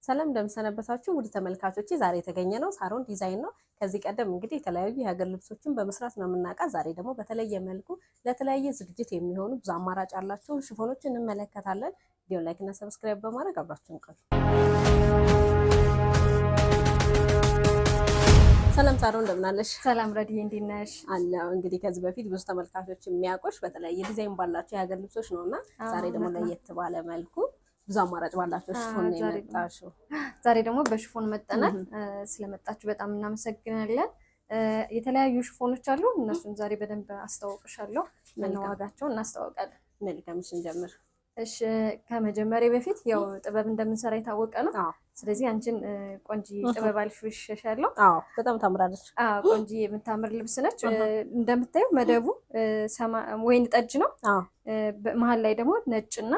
ሰላም እንደምሰነበታችሁ ውድ ተመልካቾቼ፣ ዛሬ የተገኘ ነው ሳሮን ዲዛይን ነው። ከዚህ ቀደም እንግዲህ የተለያዩ የሀገር ልብሶችን በመስራት ነው የምናውቃት። ዛሬ ደግሞ በተለየ መልኩ ለተለያየ ዝግጅት የሚሆኑ ብዙ አማራጭ ያላቸው ሽፎኖችን እንመለከታለን። ቪዲዮ ላይክ እና ሰብስክራይብ በማድረግ አብራችሁን ቆዩ። ሰላም ሳሮን እንደምናለሽ? ሰላም ረዲዬ እንዴት ነሽ? አለው እንግዲህ ከዚህ በፊት ብዙ ተመልካቾች የሚያውቁሽ በተለያየ ዲዛይን ባላቸው የሀገር ልብሶች ነውና ዛሬ ደግሞ ለየት ባለ መልኩ ብዙ አማራጭ ባላችሁ ሽፎን ነው የመጣሽው። ዛሬ ደግሞ በሽፎን መጠናል። ስለመጣችሁ በጣም እናመሰግናለን። የተለያዩ ሽፎኖች አሉ፣ እነሱን ዛሬ በደንብ አስተዋውቅሻለሁ። ዋጋቸውን እናስተዋውቃለን። መልካም እሺ፣ እንጀምር። እሺ ከመጀመሪያ በፊት ያው ጥበብ እንደምንሰራ የታወቀ ነው። ስለዚህ አንቺን ቆንጂ ጥበብ አልፍሽሻለሁ። በጣም ታምራለች። ቆንጂ የምታምር ልብስ ነች። እንደምታየው መደቡ ወይን ጠጅ ነው። መሀል ላይ ደግሞ ነጭና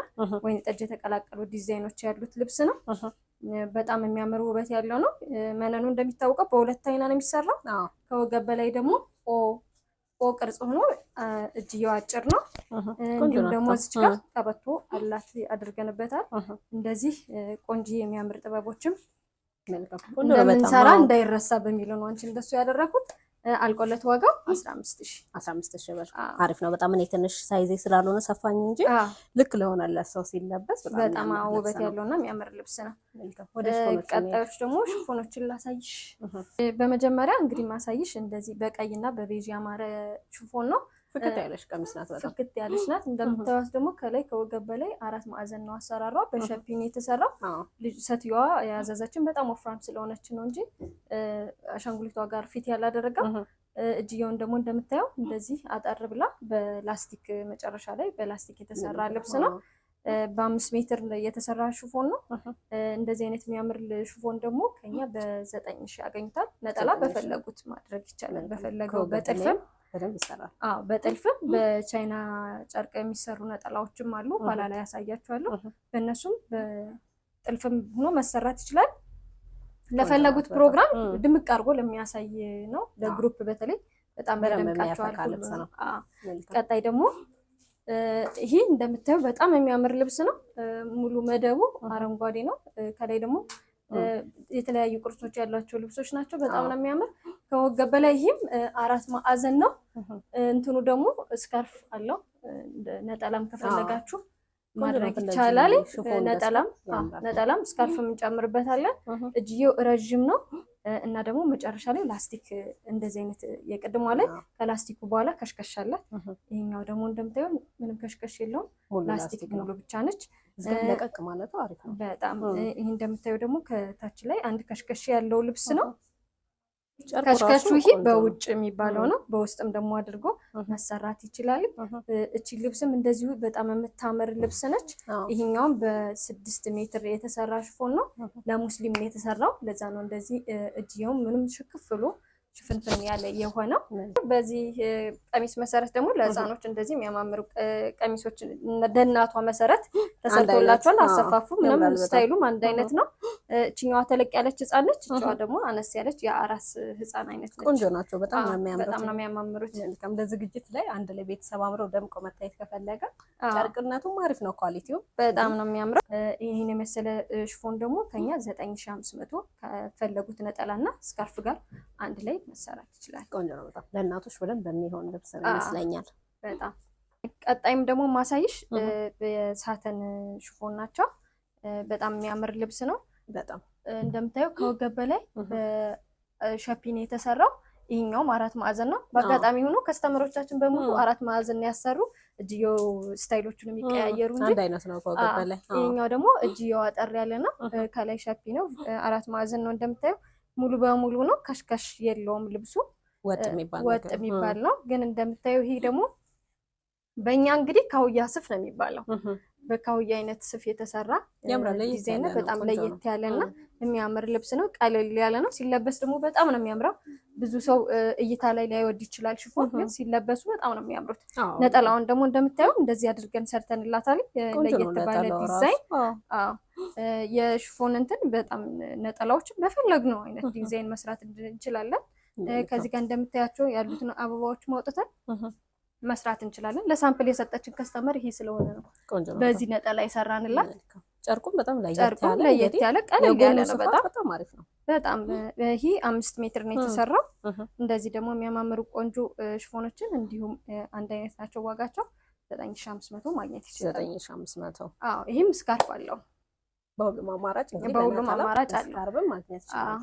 ወይን ጠጅ የተቀላቀሉ ዲዛይኖች ያሉት ልብስ ነው። በጣም የሚያምር ውበት ያለው ነው። መነኑ እንደሚታወቀው በሁለት አይና ነው የሚሰራው። ከወገብ በላይ ደግሞ ኦ ቅርጽ ሆኖ እጅየው አጭር ነው። እንዲሁም ደግሞ እዚች ጋር ቀበቶ አላት አድርገንበታል። እንደዚህ ቆንጂ የሚያምር ጥበቦችም እንደምንሰራ እንዳይረሳ በሚለው ነው አንቺ እንደሱ ያደረኩት። አልቆለት ዋጋው 15000 ብር። አሪፍ ነው በጣም። እኔ ትንሽ ሳይዜ ስላልሆነ ሰፋኝ እንጂ ልክ ለሆነለት ሰው ሲለበስ በጣም ውበት ያለውና የሚያምር ልብስ ነው። ወደ ቀጣዮች ደግሞ ሽፎኖችን ላሳይሽ። በመጀመሪያ እንግዲህ ማሳይሽ እንደዚህ በቀይና በቤዥ ያማረ ሽፎን ነው። ፍክት ያለሽ ቀሚስ ናት። በጣም ፍክት ያለሽ ናት። እንደምታዩት ደግሞ ከላይ ከወገብ በላይ 4 ማዕዘን ነው አሰራሯ። በሸፒን የተሰራው ልጅ ሰትየዋ ያዘዘችን በጣም ወፍራም ስለሆነች ነው እንጂ አሻንጉሊቷ ጋር ፊት ያላደረገው። እጅየውን ደግሞ እንደምታየው እንደዚህ አጠር ብላ በላስቲክ መጨረሻ ላይ በላስቲክ የተሰራ ልብስ ነው። በ5 ሜትር የተሰራ ሽፎን ነው። እንደዚህ አይነት የሚያምር ሽፎን ደግሞ ከኛ በ9000 ያገኙታል። ነጠላ በፈለጉት ማድረግ ይቻላል። በፈለገው በጥልፍም በደንብ ይሰራል። በጥልፍም በቻይና ጨርቅ የሚሰሩ ነጠላዎችም አሉ። ኋላ ላይ ያሳያችኋለሁ። በእነሱም በጥልፍም ሆኖ መሰራት ይችላል። ለፈለጉት ፕሮግራም ድምቅ አድርጎ ለሚያሳይ ነው። ለግሩፕ በተለይ በጣም ያደምቃቸዋል። ቀጣይ ደግሞ ይሄ እንደምታየው በጣም የሚያምር ልብስ ነው። ሙሉ መደቡ አረንጓዴ ነው። ከላይ ደግሞ የተለያዩ ቅርጾች ያሏቸው ልብሶች ናቸው። በጣም ነው የሚያምር። ከወገብ በላይ ይሄም 4 ማዕዘን ነው። እንትኑ ደግሞ ስካርፍ አለው። ነጠላም ከፈለጋችሁ ማድረግ ይቻላል። ነጠላም ስካርፍም እንጨምርበታለን። እጅየው ረጅም ነው እና ደግሞ መጨረሻ ላይ ላስቲክ እንደዚህ አይነት የቅድሟ ላይ ከላስቲኩ በኋላ ከሽከሽ አላት። ይሄኛው ደግሞ እንደምታየው ምንም ከሽከሽ የለውም። ላስቲክ ሙሉ ብቻ ነች። ለቀቅ ማለቱ አሪፍ ነው በጣም። ይሄ እንደምታየው ደግሞ ከታች ላይ አንድ ከሽከሽ ያለው ልብስ ነው። ከሽከሹ ይሄ በውጭ የሚባለው ነው። በውስጥም ደግሞ አድርጎ መሰራት ይችላል። እቺ ልብስም እንደዚሁ በጣም የምታምር ልብስ ነች። ይሄኛውም በ6 ሜትር የተሰራ ሽፎን ነው። ለሙስሊም የተሰራው ለዛ ነው እንደዚህ እጅየው ምንም ሽክፍ ብሎ ሽፍንፍን ያለ የሆነው። በዚህ ቀሚስ መሰረት ደግሞ ለህፃኖች እንደዚህ የሚያማምሩ ቀሚሶች ደናቷ መሰረት ተሰርቶላቸዋል። አሰፋፉ ምንም ስታይሉም አንድ አይነት ነው። እቺኛዋ ተለቅ ያለች ህፃን ነች። እቺዋ ደግሞ አነስ ያለች የአራስ ህፃን አይነት ነች። ቆንጆ ናቸው። በጣም ነው የሚያማምሩት። መልካም። ለዝግጅት ላይ አንድ ላይ ቤተሰብ አምረው ደምቆ መታየት ከፈለገ ጨርቅነቱም አሪፍ ነው። ኳሊቲው በጣም ነው የሚያምረው። ይሄን የመሰለ ሽፎን ደግሞ ከኛ 9500 ከፈለጉት ነጠላና ስካርፍ ጋር አንድ ላይ መሰራት ይችላል። ቆንጆ ነው በጣም። ለእናቶች በደንብ በሚሆን ልብስ ይመስለኛል በጣም። ቀጣይም ደግሞ ማሳይሽ በሳተን ሽፎን ናቸው። በጣም የሚያምር ልብስ ነው። በጣም እንደምታየው ከወገብ በላይ በሸፒን የተሰራው። ይሄኛውም 4 ማዕዘን ነው። በአጋጣሚ ሆኖ ከስተመሮቻችን በሙሉ 4 ማዕዘን ያሰሩ። እጅየው ስታይሎቹን የሚቀያየሩ እንጂ አንድ አይነት ነው ከወገብ በላይ። ይሄኛው ደግሞ እጅየው አጠር ያለ ነው። ከላይ ሸፒ ነው። 4 ማዕዘን ነው እንደምታየው። ሙሉ በሙሉ ነው። ከሽከሽ የለውም ልብሱ። ወጥ የሚባል ነው። ግን እንደምታየው ይሄ ደግሞ በእኛ እንግዲህ ካውያ ስፍ ነው የሚባለው። በካውያ አይነት ስፍ የተሰራ ዲዛይን በጣም ለየት ያለና የሚያምር ልብስ ነው። ቀለል ያለ ነው። ሲለበስ ደግሞ በጣም ነው የሚያምረው። ብዙ ሰው እይታ ላይ ላይወድ ይችላል ሽፎን፣ ግን ሲለበሱ በጣም ነው የሚያምሩት። ነጠላውን ደግሞ እንደምታየው እንደዚህ አድርገን ሰርተንላታል። ለየት ባለ ዲዛይን። የሽፎን እንትን በጣም ነጠላዎችን በፈለግነው አይነት ዲዛይን መስራት እንችላለን። ከዚህ ጋር እንደምታያቸው ያሉትን አበባዎች ማውጣታል መስራት እንችላለን። ለሳምፕል የሰጠችን ከስተመር ይሄ ስለሆነ ነው በዚህ ነጠላ ይሰራንላት። ጨርቁም በጣም ለየት ያለ ቀለል ያለ ነው። በጣም አሪፍ ነው። በጣም ይሄ 5 ሜትር ነው የተሰራው። እንደዚህ ደግሞ የሚያማምሩ ቆንጆ ሽፎኖችን እንዲሁም አንድ አይነት ናቸው። ዋጋቸው 9500 ማግኘት ይችላል። 9500። አዎ ይሄም ስካርፍ አለው። በሁሉም አማራጭ እንግዲህ አለ። ስካርፍም ማግኘት ይችላል።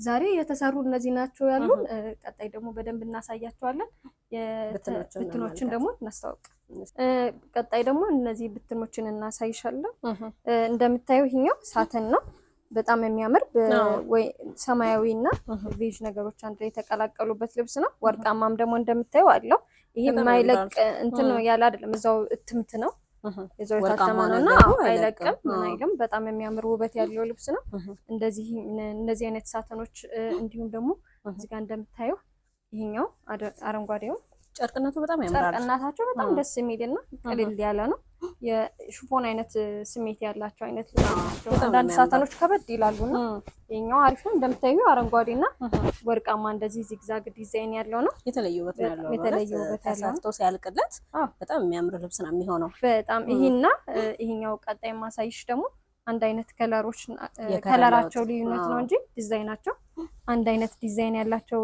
ዛሬ የተሰሩ እነዚህ ናቸው ያሉን። ቀጣይ ደግሞ በደንብ እናሳያቸዋለን። ብትኖችን ደግሞ እናስተዋውቅ። ቀጣይ ደግሞ እነዚህ ብትኖችን እናሳይሻለሁ። እንደምታየው ይሄኛው ሳተን ነው። በጣም የሚያምር ወይ ሰማያዊ እና ቬጅ ነገሮች አንድ ላይ የተቀላቀሉበት ልብስ ነው። ወርቃማም ደግሞ እንደምታየው አለው። ይሄ የማይለቅ እንትን ነው ያለ አይደለም፣ እዛው እትምት ነው እዛው የታተመ ነውና አይለቅም ምናይልም። በጣም የሚያምር ውበት ያለው ልብስ ነው። እነዚህ አይነት ሳተኖች እንዲሁም ደግሞ እዚህ ጋር እንደምታየው ይሄኛው አረንጓዴው ጨርቅነቱ በጣም ያምራል። ጨርቅነታቸው በጣም ደስ የሚልና ቀለል ያለ ነው። የሽፎን አይነት ስሜት ያላቸው አይነት ናቸው። አንዳንድ ሳተኖች ከበድ ይላሉና ይሄኛው አሪፍ ነው። እንደምታዩ አረንጓዴና ወርቃማ እንደዚህ ዚግዛግ ዲዛይን ያለው ነው። የተለየ ውበት ያለው ተሰርቶ ሲያልቅለት በጣም የሚያምር ልብስ ነው የሚሆነው። በጣም ይሄና ይሄኛው ቀጣይ ማሳይሽ ደግሞ አንድ አይነት ከለራቸው ልዩነት ነው እንጂ ዲዛይናቸው አንድ አይነት ዲዛይን ያላቸው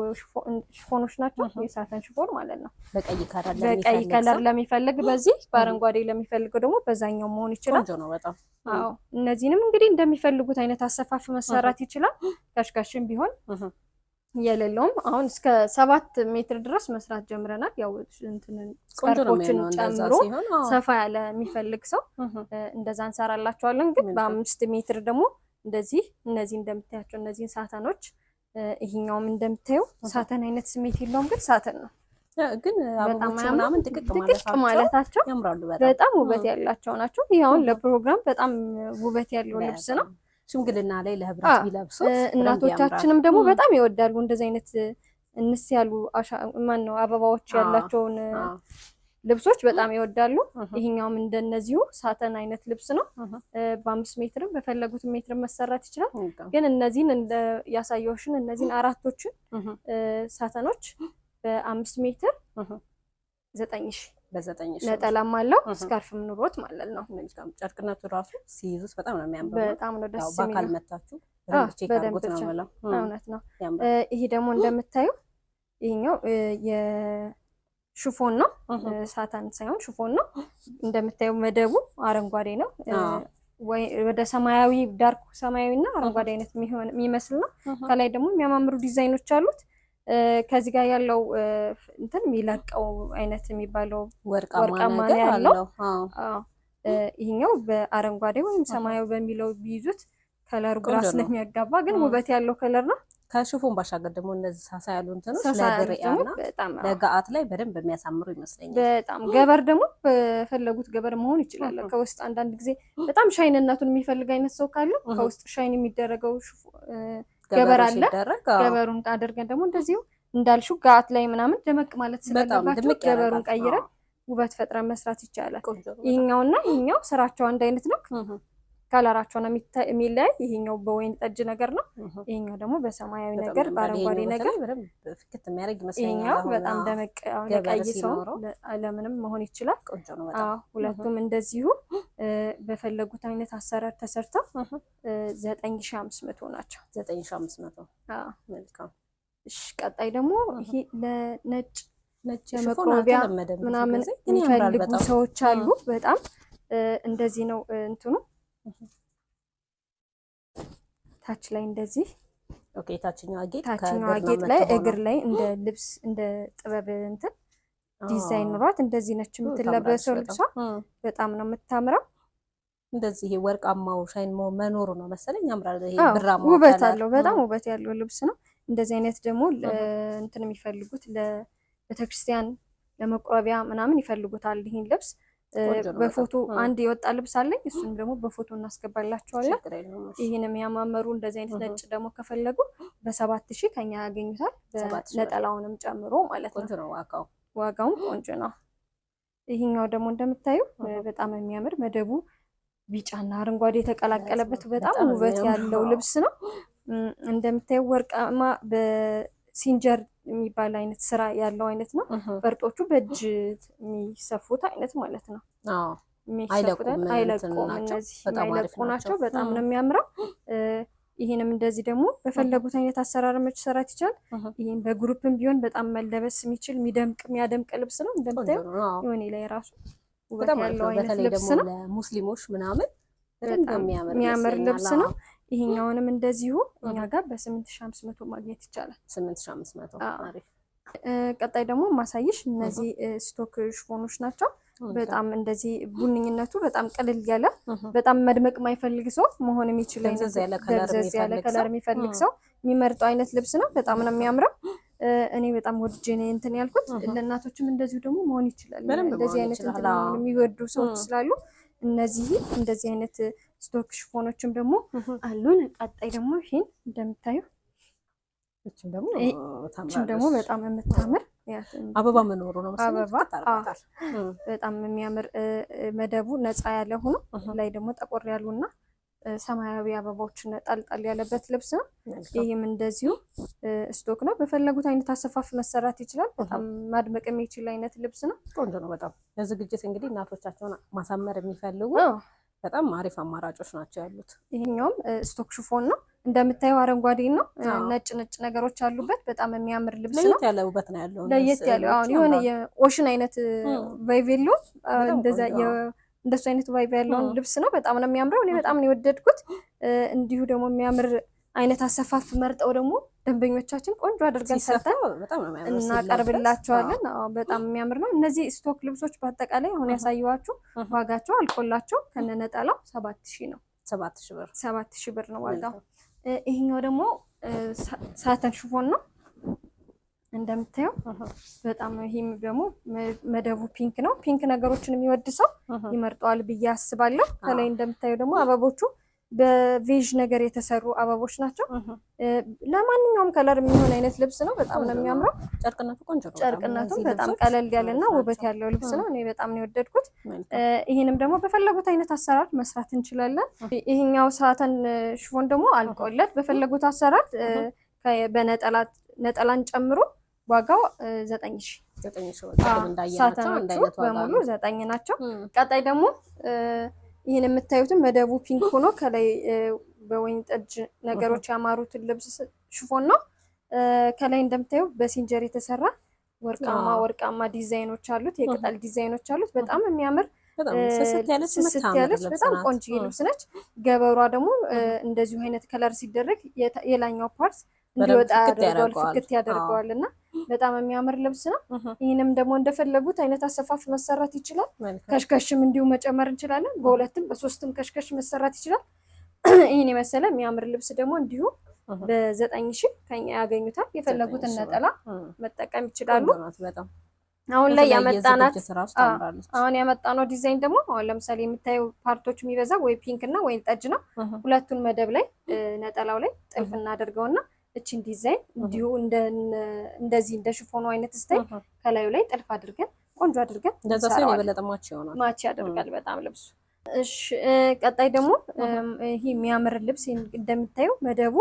ሽፎኖች ናቸው። የሳተን ሽፎን ማለት ነው። በቀይ ከለር ለሚፈልግ በዚህ፣ በአረንጓዴ ለሚፈልገው ደግሞ በዛኛው መሆን ይችላል። ቆንጆ ነው በጣም። አዎ እነዚህንም እንግዲህ እንደሚፈልጉት አይነት አሰፋፍ መሰራት ይችላል። ከሽከሽም ቢሆን የሌለውም አሁን እስከ 7 ሜትር ድረስ መስራት ጀምረናል። ያው ስካርፎችን ጨምሮ ሰፋ ያለ የሚፈልግ ሰው እንደዛ እንሰራላቸዋለን። ግን በ5 ሜትር ደግሞ እነዚህ እንደምታያቸው እነዚህን ሳተኖች ይሄኛውም እንደምታየው ሳተን አይነት ስሜት የለውም፣ ግን ሳተን ነው። ግን አበቦቹ ምናምን ድቅቅ ማለታቸው ያምራሉ። በጣም ውበት ያላቸው ናቸው። ይሄ አሁን ለፕሮግራም በጣም ውበት ያለው ልብስ ነው። ሽምግልና ላይ ለህብረት ቢለብሱት እናቶቻችንም ደግሞ በጣም ይወዳሉ። እንደዚህ አይነት እንስ ያሉ አበባዎች ያላቸውን ልብሶች በጣም ይወዳሉ። ይሄኛውም እንደነዚሁ ሳተን አይነት ልብስ ነው። በ5 ሜትርም በፈለጉት ሜትር መሰራት ይችላል። ግን እነዚህን ያሳየሁሽን እነዚህን አራቶችን ሳተኖች በ5 ሜትር 9000 በ9000 ነጠላም አለው ስካርፍም ኑሮት ማለት ነው። ጨርቅነቱ ራሱ ሲይዙት በጣም ነው የሚያምረው። በጣም ነው ደስ የሚለው። በአካል መታችሁ በደንብ ነው ማለት ነው። እውነት ነው። ይሄ ደግሞ እንደምታዩ ይሄኛው ሽፎን ነው። ሳተን ሳይሆን ሽፎን ነው። እንደምታዩ መደቡ አረንጓዴ ነው። ወይ ወደ ሰማያዊ ዳርክ ሰማያዊና አረንጓዴ አይነት የሚመስል ነው። ከላይ ደግሞ የሚያማምሩ ዲዛይኖች አሉት። ከዚህ ጋር ያለው እንትን የሚለቀው አይነት የሚባለው ወርቃማ ነገር ያለው ይሄኛው በአረንጓዴ ወይም ሰማያዊ በሚለው ቢይዙት ከለሩ ግራ ስለሚያጋባ ግን ውበት ያለው ከለር ነው። ከሽፎን ባሻገር ደግሞ እነዚህ ሳሳ ያሉ እንትኖች ለድርያና ለጋአት ላይ በደንብ የሚያሳምሩ ይመስለኛል። በጣም ገበር ደግሞ በፈለጉት ገበር መሆን ይችላል። ከውስጥ አንዳንድ ጊዜ በጣም ሻይንነቱን የሚፈልግ አይነት ሰው ካለ ከውስጥ ሻይን የሚደረገው ገበር አለ። ገበሩን አድርገን ደግሞ እንደዚሁ እንዳልሽው ጋአት ላይ ምናምን ደመቅ ማለት ስለለባቸው ገበሩን ቀይረን ውበት ፈጥረን መስራት ይቻላል። ይሄኛውና ይሄኛው ስራቸው አንድ አይነት ነው። ከለራቸው ነው የሚለያይ። ይሄኛው በወይን ጠጅ ነገር ነው። ይሄኛው ደግሞ በሰማያዊ ነገር በአረንጓዴ ነገር ፍክት የሚያደርግ ይመስለኛል። ይሄኛው በጣም ደመቅ ለቀይ ሰው ለምንም መሆን ይችላል። ሁለቱም እንደዚሁ በፈለጉት አይነት አሰራር ተሰርተው 9500 ናቸው። 9500 መልካም። እሺ ቀጣይ ደግሞ ይሄ ለነጭ ለመቆቢያ ምናምን የሚፈልጉ ሰዎች አሉ። በጣም እንደዚህ ነው እንትኑ ታች ላይ እንደዚህ ታችኛው ጌጥ ላይ እግር ላይ እንደ ልብስ እንደ ጥበብ እንትን ዲዛይን ኑሯት እንደዚህ ነች የምትለበሰው። ልብሷ በጣም ነው የምታምረው። እንደዚህ ወርቃማው ሻይን መኖሩ ነው መሰለኝ ያምራል። ይሄ ብራማ ውበት አለው። በጣም ውበት ያለው ልብስ ነው። እንደዚህ አይነት ደግሞ እንትን የሚፈልጉት ለቤተክርስቲያን ለመቁረቢያ ምናምን ይፈልጉታል ይሄን ልብስ። በፎቶ አንድ የወጣ ልብስ አለኝ። እሱን ደግሞ በፎቶ እናስገባላችኋለን። ይሄንም ያማመሩ እንደዚህ አይነት ነጭ ደግሞ ከፈለጉ በ7000 ከኛ ያገኙታል። ነጠላውንም ጨምሮ ማለት ነው። ዋጋውም ቆንጆ ነው። ይሄኛው ደግሞ እንደምታዩ በጣም የሚያምር መደቡ ቢጫና አረንጓዴ የተቀላቀለበት በጣም ውበት ያለው ልብስ ነው። እንደምታዩ ወርቃማ በሲንጀር የሚባል አይነት ስራ ያለው አይነት ነው። ፈርጦቹ በእጅ የሚሰፉት አይነት ማለት ነው። የሚሸፉትን አይለቁም። እነዚህ የማይለቁ ናቸው። በጣም ነው የሚያምረው። ይሄንም እንደዚህ ደግሞ በፈለጉት አይነት አሰራር መሰራት ይችላል። ይሄን በግሩፕም ቢሆን በጣም መለበስ የሚችል የሚያደምቅ ልብስ ነው። እንደምታዩ የሆነ ላይ ራሱ ውበት ያለው አይነት ልብስ ነው። ለሙስሊሞች ምናምን የሚያምር ልብስ ነው። ይሄኛውንም እንደዚሁ እኛ ጋር በ8500 ማግኘት ይቻላል። 8500 አሪፍ። ቀጣይ ደግሞ ማሳይሽ እነዚህ ስቶክ ሽፎኖች ናቸው። በጣም እንደዚህ ቡንኝነቱ በጣም ቅልል ያለ በጣም መድመቅ የማይፈልግ ሰው መሆን የሚችል አይነት ደብዘዝ ያለ ከለር የሚፈልግ ሰው የሚመርጠው አይነት ልብስ ነው። በጣም ነው የሚያምረው። እኔ በጣም ወድጄ ነው እንትን ያልኩት። ለእናቶችም እንደዚሁ ደግሞ መሆን ይችላል። እንደዚህ አይነት እንትን የሚወዱ ሰዎች ስላሉ እነዚህ እንደዚህ አይነት ስቶክ ሽፎኖችም ደግሞ አሉን። ቀጣይ ደግሞ ይሄን እንደምታዩ እቺም ደግሞ በጣም የምታምር አበባ መኖሩ ነው መሰለኝ። አበባ በጣም የሚያምር መደቡ ነፃ ያለ ሆኖ ላይ ደግሞ ጠቆር ያሉና ሰማያዊ አበባዎችን ጣልጣል ያለበት ልብስ ነው። ይሄም እንደዚሁ ስቶክ ነው። በፈለጉት አይነት አሰፋፍ መሰራት ይችላል። በጣም ማድመቅ የሚችል አይነት ልብስ ነው። ቆንጆ ነው በጣም። ለዝግጅት እንግዲህ እናቶቻቸውን ማሳመር የሚፈልጉ በጣም አሪፍ አማራጮች ናቸው ያሉት። ይሄኛውም ስቶክ ሽፎን ነው። እንደምታየው አረንጓዴ ነው። ነጭ ነገሮች አሉበት። በጣም የሚያምር ልብስ ነው። ለየት ያለ ውበት ነው ያለው። ለየት ያለ አሁን የሆነ የኦሽን አይነት ቫይብ የለው እንደሱ አይነት ቫይብ ያለውን ልብስ ነው። በጣም ነው የሚያምረው። እኔ በጣም ነው የወደድኩት። እንዲሁ ደግሞ የሚያምር አይነት አሰፋፍ መርጠው ደግሞ ደንበኞቻችን ቆንጆ አድርገን ሰርተን እናቀርብላቸዋለን። በጣም የሚያምር ነው። እነዚህ ስቶክ ልብሶች በአጠቃላይ አሁን ያሳየኋችሁ ዋጋቸው አልቆላቸው ከነነጠላው 7000 ነው። 7000 ብር ነው ዋጋው። ይሄኛው ደግሞ ሳተን ሽፎን ነው እንደምታየው በጣም ይሄም ደግሞ መደቡ ፒንክ ነው። ፒንክ ነገሮችን የሚወድ ሰው ይመርጠዋል ብዬ አስባለሁ። ከላይ እንደምታየው ደግሞ አበቦቹ በቬጅ ነገር የተሰሩ አበቦች ናቸው። ለማንኛውም ከለር የሚሆን አይነት ልብስ ነው። በጣም ነው የሚያምረው። ጨርቅነቱ ቆንጆ ነው። ጨርቅነቱ በጣም ቀለል ያለና ውበት ያለው ልብስ ነው። እኔ በጣም ነው የወደድኩት። ይሄንም ደግሞ በፈለጉት አይነት አሰራር መስራት እንችላለን። ይሄኛው ሳተን ሽፎን ደግሞ አልቆለት በፈለጉት አሰራር ነጠላን ጨምሮ ዋጋው 9000 ሳተኖቹ በሙሉ 9 ናቸው። ቀጣይ ደግሞ ይሄን የምታዩትን መደቡ ፒንክ ሆኖ ከላይ በወይን ጠጅ ነገሮች ያማሩትን ልብስ ሽፎን ነው። ከላይ እንደምታዩ በሲንጀር የተሰራ ወርቃማ ዲዛይኖች አሉት። የቅጠል ዲዛይኖች አሉት። በጣም የሚያምር ስስት ያለች በጣም ቆንጆ ልብስ ነች። ገበሯ ደግሞ እንደዚሁ አይነት ከለር ሲደረግ የላኛው ፓርት እንዲወጣ ያደርገዋል፣ ፍክት ያደርገዋል እና በጣም የሚያምር ልብስ ነው። ይህንም ደግሞ እንደፈለጉት አይነት አሰፋፍ መሰራት ይችላል። ከሽከሽም እንዲሁ መጨመር እንችላለን። በሁለትም በሶስትም ከሽከሽ መሰራት ይችላል። ይህን የመሰለ የሚያምር ልብስ ደግሞ እንዲሁ በ9000 ከኛ ያገኙታል። የፈለጉትን ነጠላ መጠቀም ይችላሉ። አሁን ላይ ያመጣነው ዲዛይን ደግሞ አሁን ለምሳሌ የምታየው ፓርቶች የሚበዛ ወይ ፒንክ እና ወይ ጠጅ ነው። ሁለቱን መደብ ላይ ነጠላው ላይ ጥልፍ እናደርገውና እቺን ዲዛይን እንዲሁ እንደዚህ እንደ ሽፎኑ አይነት ስታይል ከላዩ ላይ ጥልፍ አድርገን ቆንጆ አድርገን እንደዛ ሲሆን የበለጠ ማች ያደርጋል በጣም ልብሱ። እሺ ቀጣይ ደግሞ ይሄ የሚያምር ልብስ እንደምታየው መደቡ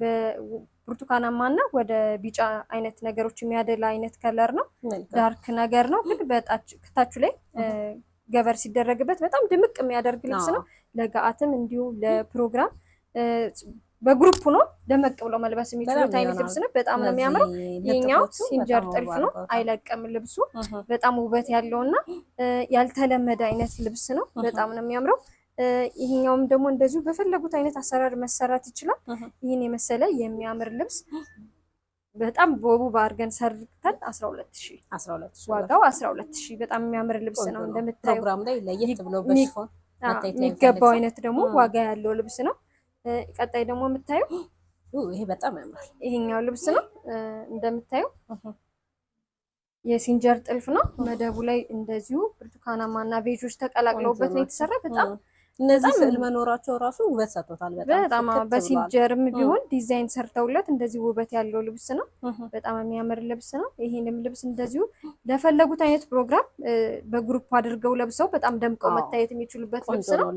በብርቱካናማና ወደ ቢጫ አይነት ነገሮች የሚያደላ አይነት ከለር ነው። ዳርክ ነገር ነው ግን ከታቹ ላይ ገበር ሲደረግበት በጣም ድምቅ የሚያደርግ ልብስ ነው። ለጋአትም እንዲሁ ለፕሮግራም በግሩፕ ነው ደመቅ ብሎ መልበስ የሚችሉት አይነት ልብስ ነው። በጣም ነው የሚያምረው። ይሄኛው ሲንጀር ጥልፍ ነው፣ አይለቅም ልብሱ። በጣም ውበት ያለውና ያልተለመደ አይነት ልብስ ነው። በጣም ነው የሚያምረው። ይሄኛውም ደግሞ እንደዚሁ በፈለጉት አይነት አሰራር መሰራት ይችላል። ይህን የመሰለ የሚያምር ልብስ በጣም በውብ አድርገን ሰርተን 12000 ዋጋው 12000 በጣም የሚያምር ልብስ ነው። እንደምታዩ ፕሮግራም ላይ ለየት ብሎ በሽፎን የሚገባው አይነት ደግሞ ዋጋ ያለው ልብስ ነው። ቀጣይ ደግሞ የምታየው ይሄ በጣም ያምራል። ይሄኛው ልብስ ነው። እንደምታየው የሲንጀር ጥልፍ ነው። መደቡ ላይ እንደዚሁ ብርቱካናማና ቤጆች ተቀላቅለውበት ነው የተሰራ። በጣም እነዚህ ስዕል መኖራቸው ራሱ ውበት ሰጥቶታል። በጣም በሲንጀርም ቢሆን ዲዛይን ሰርተውለት እንደዚህ ውበት ያለው ልብስ ነው። በጣም የሚያምር ልብስ ነው። ይሄንም ልብስ እንደዚሁ ለፈለጉት አይነት ፕሮግራም በግሩፕ አድርገው ለብሰው በጣም ደምቀው መታየት የሚችሉበት ልብስ ነው።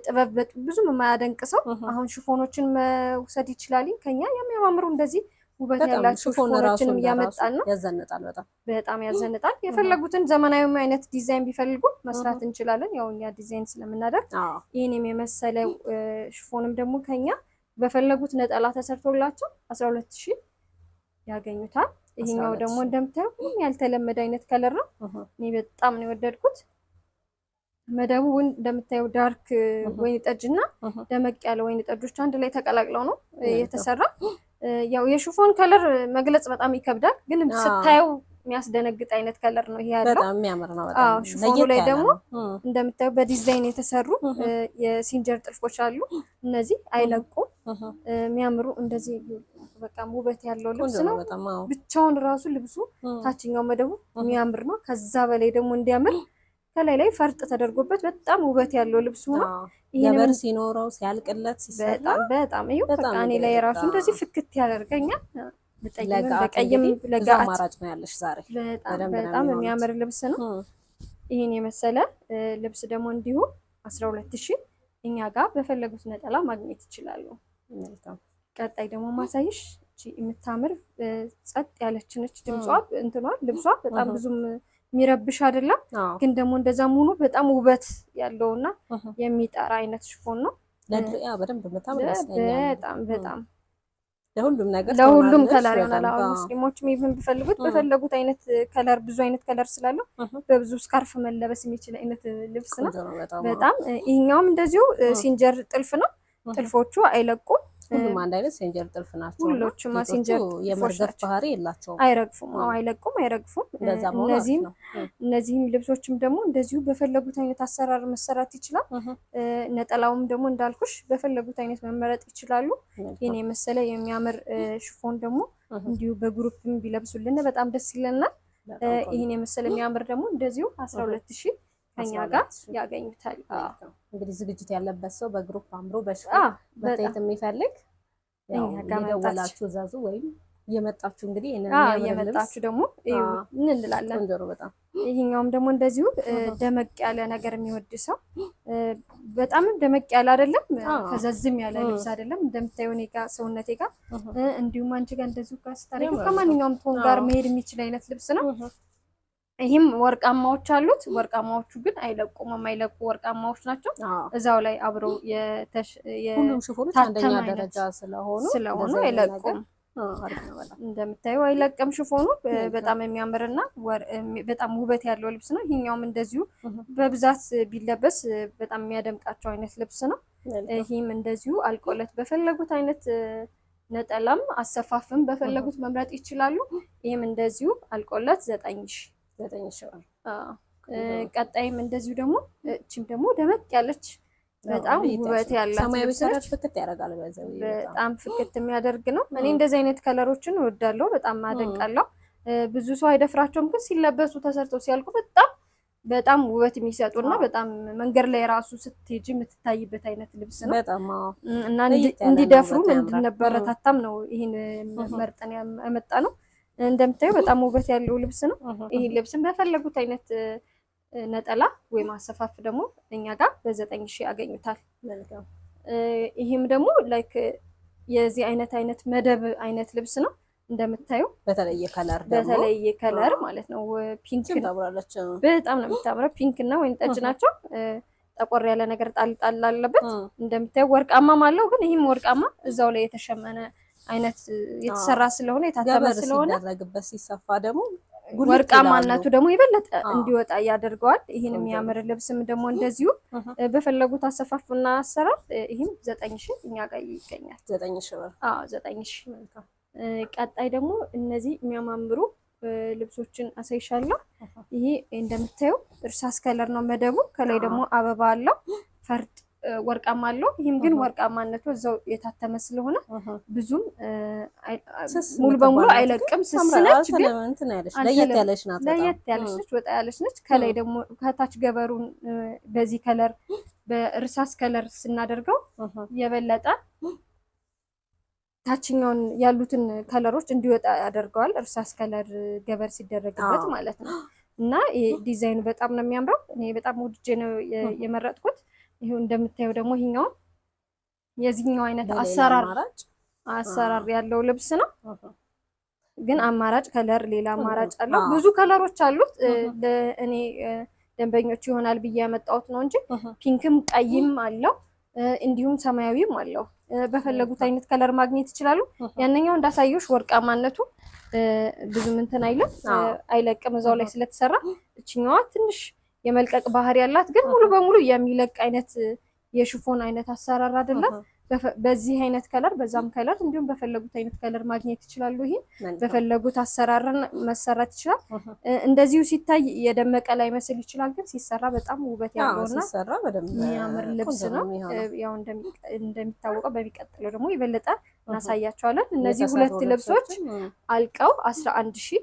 ጥበብ ብዙም የማያደንቅ ሰው አሁን ሽፎኖችን መውሰድ ይችላል። ከኛ የሚያማምሩ እንደዚህ ውበት ያላቸው ሽፎኖችንም እያመጣን ነው። ያዘንጣል፣ በጣም ያዘንጣል። የፈለጉትን ዘመናዊ አይነት ዲዛይን ቢፈልጉ መስራት እንችላለን። ያው እኛ ዲዛይን ስለምናደርግ ይህንም የመሰለ ሽፎንም ደግሞ ከኛ በፈለጉት ነጠላ ተሰርቶላቸው 12000 ያገኙታል። ይሄኛው ደግሞ እንደምታዩ ያልተለመደ አይነት ከለር ነው። እኔ በጣም ነው የወደድኩት። መደቡ እንደምታዩ ዳርክ ወይን ጠጅና ደመቅ ያለ ወይን ጠጆች አንድ ላይ ተቀላቅለው ነው የተሰራ። ያው የሽፎን ከለር መግለጽ በጣም ይከብዳል፣ ግን ስታየው የሚያስደነግጥ አይነት ከለር ነው ይሄ ያለው። በጣም የሚያምር ነው። በጣም ሽፎኑ ላይ ደግሞ እንደምታዩ በዲዛይን የተሰሩ የሲንጀር ጥልፎች አሉ። እነዚህ አይለቁም፣ የሚያምሩ እንደዚህ በቃ ውበት ያለው ልብስ ነው። ብቻውን ራሱ ልብሱ ታችኛው መደቡ የሚያምር ነው። ከዛ በላይ ደግሞ እንዲያምር ከላይ ላይ ፈርጥ ተደርጎበት በጣም ውበት ያለው ልብስ ነው። ገበር ሲኖረው ሲያልቅለት ሲሰራ በጣም ይሄው በቃ እኔ ላይ ራሱ እንደዚህ ፍክት ያደርገኛል። ለቀይም ለጋት አማራጭ ነው ያለሽ ዛሬ። በጣም የሚያምር ልብስ ነው። ይሄን የመሰለ ልብስ ደግሞ እንዲሁ 12000 እኛ ጋር በፈለጉት ነጠላ ማግኘት ይችላሉ። ቀጣይ ደግሞ ማሳይሽ የምታምር ጸጥ ያለች ነች። ድምጿ እንትኗ ልብሷ በጣም ብዙም የሚረብሽ አይደለም፣ ግን ደግሞ እንደዛም ሆኖ በጣም ውበት ያለውና የሚጠራ አይነት ሽፎን ነው። ለድሪያ በደንብ በጣም በጣም ለሁሉም ነገር ለሁሉም ከለር ይሆናል። አሁን ሙስሊሞችም ይብን ቢፈልጉት በፈለጉት አይነት ከለር ብዙ አይነት ከለር ስላለው በብዙ ስካርፍ መለበስ የሚችል አይነት ልብስ ነው። በጣም ይሄኛውም እንደዚሁ ሲንጀር ጥልፍ ነው። ጥልፎቹ አይለቁም። ሁሉም አንድ አይነት ሲንጀር ጥልፍ ናቸው። ሁሎቹም ሲንጀር የመርገፍ ባህሪ የላቸውም። አይረግፉም። አይለቁም፣ አይረግፉም። እነዚህም ልብሶችም ደግሞ እንደዚሁ በፈለጉት አይነት አሰራር መሰራት ይችላል። ነጠላውም ደግሞ እንዳልኩሽ በፈለጉት አይነት መመረጥ ይችላሉ። ይሄን የመሰለ የሚያምር ሽፎን ደግሞ እንዲሁ በግሩፕም ቢለብሱልን በጣም ደስ ይለናል። ይሄን የመሰለ የሚያምር ደግሞ እንደዚሁ 12000 ከኛ ጋር ያገኙታል። እንግዲህ ዝግጅት ያለበት ሰው በግሩፕ አምሮ በሽፎን መታየት የሚፈልግ እኛ ጋር ደወላችሁ ዛዙ ወይም እየመጣችሁ እንግዲህ እየመጣችሁ ደግሞ ምን እንላለን። በጣም ይሄኛውም ደግሞ እንደዚሁ ደመቅ ያለ ነገር የሚወድ ሰው በጣም ደመቅ ያለ አይደለም፣ ከዘዝም ያለ ልብስ አይደለም። እንደምታዩ እኔ ጋር ሰውነቴ ጋር እንዲሁም አንቺ ጋር እንደዚሁ ጋር ስታረጊው ከማንኛውም ቶን ጋር መሄድ የሚችል አይነት ልብስ ነው። ይህም ወርቃማዎች አሉት። ወርቃማዎቹ ግን አይለቁም፣ የማይለቁ ወርቃማዎች ናቸው። እዛው ላይ አብረው ሁሉም ሽፎኖች አንደኛ ደረጃ ስለሆኑ አይለቁም። እንደምታዩ አይለቅም ሽፎኑ። በጣም የሚያምርና በጣም ውበት ያለው ልብስ ነው። ይሄኛውም እንደዚሁ በብዛት ቢለበስ በጣም የሚያደምቃቸው አይነት ልብስ ነው። ይህም እንደዚሁ አልቆለት በፈለጉት አይነት ነጠላም አሰፋፍም በፈለጉት መምረጥ ይችላሉ። ይህም እንደዚሁ አልቆለት 9000 ቀጣይም እንደዚሁ ደግሞ እቺም ደግሞ ደመቅ ያለች በጣም ውበት ያላት ሰማያዊ ከለር ፍክት ያደርጋል። በጣም ፍክት የሚያደርግ ነው። እኔ እንደዚህ አይነት ከለሮችን እወዳለሁ፣ በጣም አደንቃለሁ። ብዙ ሰው አይደፍራቸውም፣ ግን ሲለበሱ ተሰርተው ሲያልቁ በጣም ውበት የሚሰጡና በጣም መንገድ ላይ ራሱ ስትሄጂ የምትታይበት አይነት ልብስ ነው። እና እንዲደፍሩም እንድንበረታታም ነው ይህን መርጠን ያመጣ ነው። እንደምታዩ በጣም ውበት ያለው ልብስ ነው። ይህ ልብስም በፈለጉት አይነት ነጠላ ወይም አሰፋፍ ደግሞ እኛ ጋር በ9000 ያገኙታል። ይህም ደግሞ ላይክ የዚህ አይነት መደብ አይነት ልብስ ነው። እንደምታዩ በተለየ ከለር ማለት ነው። ፒንክ በጣም ነው የምታምረው። ፒንክ እና ወይን ጠጅ ናቸው። ጠቆር ያለ ነገር ጣል አለበት። እንደምታዩ ወርቃማም አለው፣ ግን ይህም ወርቃማ እዛው ላይ የተሸመነ አይነት የተሰራ ስለሆነ የታተመ ስለሆነ ሲደረግበት ሲሰፋ ደግሞ ወርቃማነቱ ደግሞ የበለጠ እንዲወጣ ያደርገዋል። ይህን የሚያምር ልብስም ደግሞ እንደዚሁ በፈለጉት አሰፋፍና አሰራር ይህም 9000 እኛ ጋር ይገኛል። 9000 ብር። 9000። ቀጣይ ደግሞ እነዚህ የሚያማምሩ ልብሶችን አሳይሻለሁ። ይሄ እንደምታየው እርሳስ ከለር ነው መደቡ። ከላይ ደግሞ አበባ አለው፣ ፈርጥ ወርቃማ አለው። ይህም ግን ወርቃማነቱ እዛው የታተመ ስለሆነ ብዙም ሙሉ በሙሉ አይለቅም። ስስነች ግን ለየት ያለች ነች፣ ወጣ ያለች ነች። ከላይ ደግሞ ከታች ገበሩን በዚህ ከለር በእርሳስ ከለር ስናደርገው የበለጠ ታችኛውን ያሉትን ከለሮች እንዲወጣ ያደርገዋል። እርሳስ ከለር ገበር ሲደረግበት ማለት ነው። እና ዲዛይኑ በጣም ነው የሚያምረው። እኔ በጣም ወድጄ ነው የመረጥኩት። ይሄው እንደምታየው ደግሞ ይሄኛው የዚህኛው አይነት አሰራር ያለው ልብስ ነው። ግን አማራጭ ከለር ሌላ አማራጭ አለው። ብዙ ከለሮች አሉት። ለእኔ ደንበኞች ይሆናል ብዬ ያመጣሁት ነው እንጂ ፒንክም ቀይም አለው እንዲሁም ሰማያዊም አለው። በፈለጉት አይነት ከለር ማግኘት ይችላሉ። ያንኛው እንዳሳየሽ ወርቃማነቱ ብዙም እንትን አይልም አይለቅም እዛው ላይ ስለተሰራ። እችኛዋ ትንሽ የመልቀቅ ባህሪ ያላት ግን ሙሉ በሙሉ የሚለቅ አይነት የሽፎን አይነት አሰራር አይደለም። በዚህ አይነት ከለር በዛም ከለር እንዲሁም በፈለጉት አይነት ከለር ማግኘት ይችላሉ። ይሄን በፈለጉት አሰራርን መሰራት ይችላል። እንደዚሁ ሲታይ የደመቀ ላይ መስል ይችላል፣ ግን ሲሰራ በጣም ውበት ያለውና የሚያምር ልብስ ነው። ያው እንደሚታወቀው በሚቀጥለው ደግሞ የበለጠ እናሳያቸዋለን። እነዚህ ሁለት ልብሶች አልቀው 11000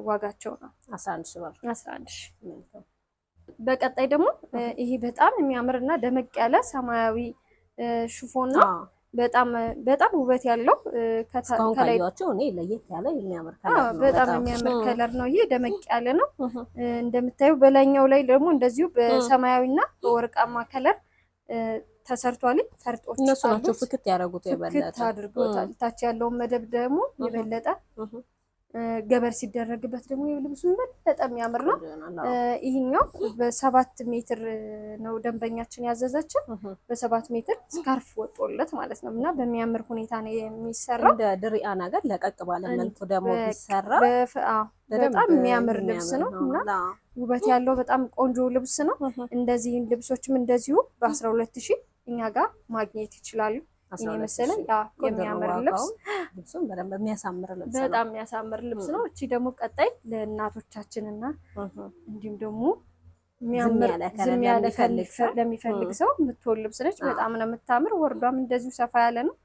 ዋጋቸው ነው። 11000። በቀጣይ ደግሞ ይሄ በጣም የሚያምርና ደመቅ ያለ ሰማያዊ ሽፎን ነው። በጣም ውበት ያለው ከላይዋቸው እኔ ለየት ያለ የሚያምር ከለር ነው። በጣም የሚያምር ከለር ነው። ይሄ ደመቅ ያለ ነው። እንደምታዩ በላይኛው ላይ ደግሞ እንደዚሁ በሰማያዊና በወርቃማ ከለር ተሰርቷል። ፈርጦች እነሱ ናቸው ፍክት ያደረጉት የበለጠ ፍክት አድርገውታል። ታች ያለውን መደብ ደግሞ የበለጠ ገበር ሲደረግበት ደግሞ የልብሱ በጣም የሚያምር ነው። ይሄኛው በ7 ሜትር ነው ደንበኛችን ያዘዘችን። በ7 ሜትር ስካርፍ ወጦለት ማለት ነው እና በሚያምር ሁኔታ ነው የሚሰራው። እንደ ድሪያ ነገር ለቀቅ ባለ መልኩ ደግሞ ቢሰራ በጣም የሚያምር ልብስ ነው እና ውበት ያለው በጣም ቆንጆ ልብስ ነው። እንደዚህ ልብሶችም እንደዚሁ በ12000 እኛ ጋር ማግኘት ይችላሉ። ይሄ መሰለ የሚያምር ልብሱም በደንብ የሚያሳምር ልብስ ነው። በጣም የሚያሳምር ልብስ ነው። እቺ ደግሞ ቀጣይ ለእናቶቻችንና እንዲሁም ደግሞ የሚያምር ዝም ያለ ለሚፈልግ ሰው የምትሆን ልብስ ነች። በጣም ነው የምታምር። ወርዷም እንደዚሁ ሰፋ ያለ ነው።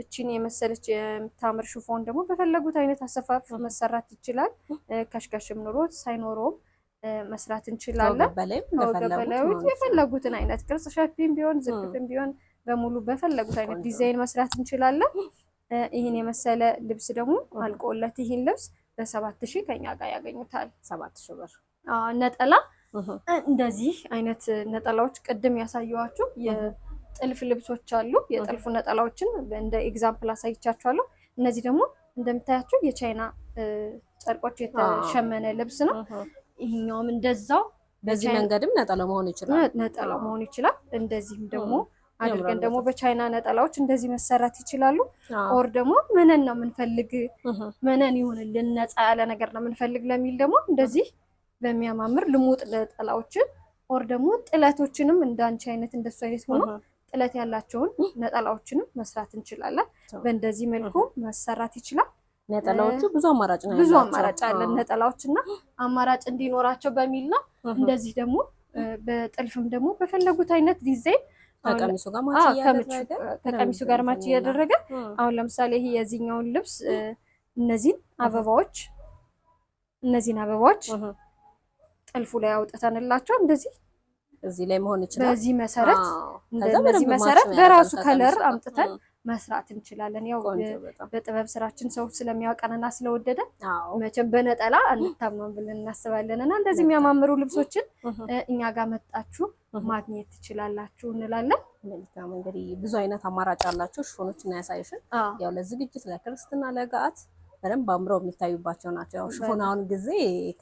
እቺን የመሰለች የምታምር ሽፎን ደግሞ በፈለጉት አይነት አሰፋፍ መሰራት ይችላል። ከሽከሽም ኑሮ ሳይኖረውም መስራት እንችላለን። ከወገበላዩ የፈለጉትን አይነት ቅርጽ ሸፒም ቢሆን ዝቅትም ቢሆን በሙሉ በፈለጉት አይነት ዲዛይን መስራት እንችላለን። ይሄን የመሰለ ልብስ ደግሞ አልቆለት ይሄን ልብስ በ7000 ከኛ ጋር ያገኙታል። 7000 ብር። ነጠላ እንደዚህ አይነት ነጠላዎች ቅድም ያሳየዋችሁ የጥልፍ ልብሶች አሉ። የጥልፉ ነጠላዎችን እንደ ኤግዛምፕል አሳይቻችኋለሁ። እነዚህ ደግሞ እንደምታያቸው የቻይና ጨርቆች የተሸመነ ልብስ ነው። ይሄኛውም እንደዛው በዚህ መንገድም ነጠላ መሆን ይችላል። እንደዚህም ደግሞ አድርገን ደግሞ በቻይና ነጠላዎች እንደዚህ መሰራት ይችላሉ። ኦር ደግሞ መነን ነው የምንፈልግ መነን ይሁንልን ነፃ ያለ ነገር ነው የምንፈልግ ለሚል ደግሞ እንደዚህ በሚያማምር ልሙጥ ነጠላዎችን ኦር ደግሞ ጥለቶችንም እንዳንቺ አይነት እንደሱ አይነት ሆኖ ጥለት ያላቸውን ነጠላዎችንም መስራት እንችላለን። በእንደዚህ መልኩ መሰራት ይችላል። ነጠላዎቹ ብዙ አማራጭ ነው። ብዙ አማራጭ አለን ነጠላዎችና አማራጭ እንዲኖራቸው በሚል ነው። እንደዚህ ደግሞ በጥልፍም ደግሞ በፈለጉት አይነት ዲዛይን ከቀሚሱ ጋር ማች እያደረገ አሁን ለምሳሌ ይሄ የዚህኛውን ልብስ እነዚህን አበባዎች ጥልፉ ላይ አውጥተንላቸው እንደዚህ እዚህ ላይ መሆን ይችላል። በዚህ መሰረት በራሱ ከለር አምጥተን መስራት እንችላለን። ያው በጥበብ ስራችን ሰው ስለሚያውቀንና ስለወደደ መቼም በነጠላ አንታምነው ብለን እናስባለን እና እንደዚህ የሚያማምሩ ልብሶችን እኛ ጋር መጣችሁ ማግኘት ትችላላችሁ እንላለን። መልካም እንግዲህ ብዙ አይነት አማራጭ አላችሁ ሽፎኖችና ያሳይሽን። ያው ለዝግጅት ለክርስትና ለጋት በደንብ አምረው የሚታዩባቸው ናቸው። ያው ሽፎን አሁን ጊዜ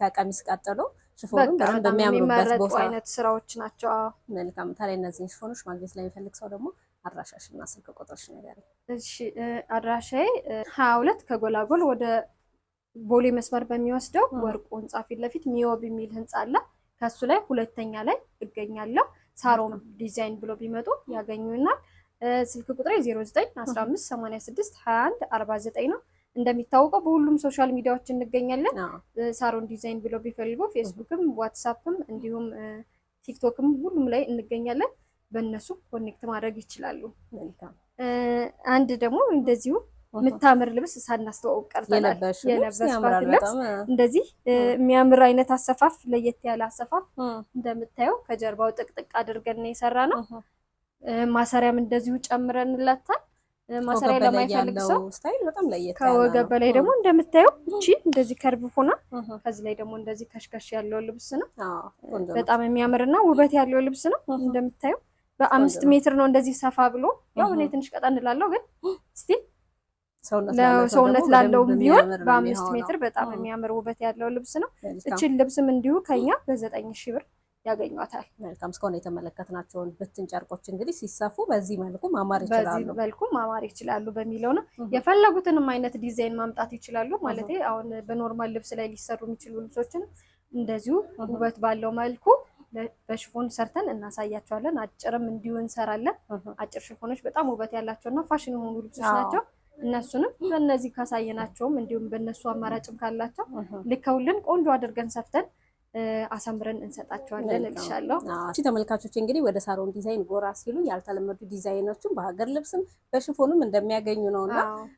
ከቀሚስ ቀጥሎ ሽፎኑን በደንብ የሚያምሩበት ቦታ አይነት ስራዎች ናቸው። መልካም ታዲያ እነዚህን ሽፎኖች ማግኘት ለሚፈልግ ሰው ደግሞ አድራሻሽና ስልክ ቁጥርሽ ነገር። እሺ አድራሻዬ 22 ከጎላጎል ወደ ቦሌ መስመር በሚወስደው ወርቁ ህንጻ ፊት ለፊት ሚዮብ የሚል ህንጻ አለ። ከሱ ላይ ሁለተኛ ላይ እገኛለሁ። ሳሮን ዲዛይን ብሎ ቢመጡ ያገኙናል። ስልክ ቁጥሬ 0915862149 ነው። እንደሚታወቀው በሁሉም ሶሻል ሚዲያዎች እንገኛለን። ሳሮን ዲዛይን ብሎ ቢፈልጉ ፌስቡክም ዋትስአፕም እንዲሁም ቲክቶክም ሁሉም ላይ እንገኛለን። በእነሱ ኮኔክት ማድረግ ይችላሉ። አንድ ደግሞ እንደዚሁ የምታምር ልብስ ሳናስተዋውቅ ቀርተናል። የለበስኳት ልብስ እንደዚህ የሚያምር አይነት አሰፋፍ፣ ለየት ያለ አሰፋፍ እንደምታየው ከጀርባው ጥቅጥቅ አድርገን ነው የሰራነው። ማሰሪያም እንደዚሁ ጨምረንላታል። ማሰሪያ ለማይፈልግ ሰው ስታይል በጣም ለየት ያለ ከወገብ በላይ ደግሞ እንደምታየው እቺ እንደዚህ ከርብ ሆና ከዚህ ላይ ደግሞ እንደዚህ ከሽከሽ ያለው ልብስ ነው። በጣም የሚያምርና ውበት ያለው ልብስ ነው። እንደምታየው በ5 ሜትር ነው እንደዚህ ሰፋ ብሎ ያው እኔ ትንሽ ቀጠን እላለሁ ግን ስቲል ለሰውነት ላለውም ቢሆን በ5 ሜትር በጣም የሚያምር ውበት ያለው ልብስ ነው። እቺን ልብስም እንዲሁ ከኛ በ9,000 ብር ያገኟታል። መልካም። እስካሁን የተመለከትናቸውን ብትን ጨርቆች እንግዲህ ሲሰፉ በዚህ መልኩ ማማር ይችላሉ፣ በዚህ መልኩ ማማር ይችላሉ በሚለው ነው። የፈለጉትንም አይነት ዲዛይን ማምጣት ይችላሉ ማለት አሁን በኖርማል ልብስ ላይ ሊሰሩ የሚችሉ ልብሶችን እንደዚሁ ውበት ባለው መልኩ በሽፎን ሰርተን እናሳያቸዋለን። አጭርም እንዲሁ እንሰራለን። አጭር ሽፎኖች በጣም ውበት ያላቸውና ፋሽን የሆኑ ልብሶች ናቸው። እነሱንም በእነዚህ ካሳየናቸውም እንዲሁም በእነሱ አማራጭም ካላቸው ልከውልን ቆንጆ አድርገን ሰፍተን አሳምረን እንሰጣቸዋለን እልሻለሁ። እሺ ተመልካቾች እንግዲህ ወደ ሳሮን ዲዛይን ጎራ ሲሉ ያልተለመዱ ዲዛይኖችን በሀገር ልብስም በሽፎንም እንደሚያገኙ ነውና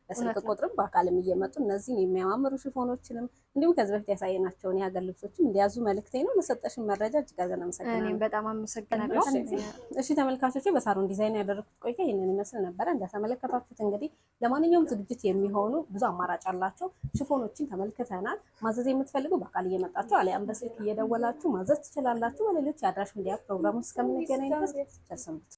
በስልክ ቁጥርም በአካልም እየመጡ እነዚህን የሚያማምሩ ሽፎኖችንም እንዲሁም ከዚህ በፊት ያሳየናቸውን የሀገር ልብሶችም እንዲያዙ መልእክቴ ነው። ለሰጠሽን መረጃ እጅግ አድርገን አመሰግናለሁ። እኔም በጣም አመሰግናለሁ። እሺ ተመልካቾች በሳሮን ዲዛይን ያደረኩት ቆይታ ይህንን ይመስል ነበረ። እንደተመለከታችሁት እንግዲህ ለማንኛውም ዝግጅት የሚሆኑ ብዙ አማራጭ አላቸው ሽፎኖችን ተመልክተናል። ማዘዝ የምትፈልጉ በአካል እየመጣችሁ አሊያም በስልክ እየደወላችሁ ማዘዝ ትችላላችሁ። በሌሎች የአድራሽ ሚዲያ ፕሮግራሞች እስከምንገናኝ ድረስ ቸር ሰንብቱ።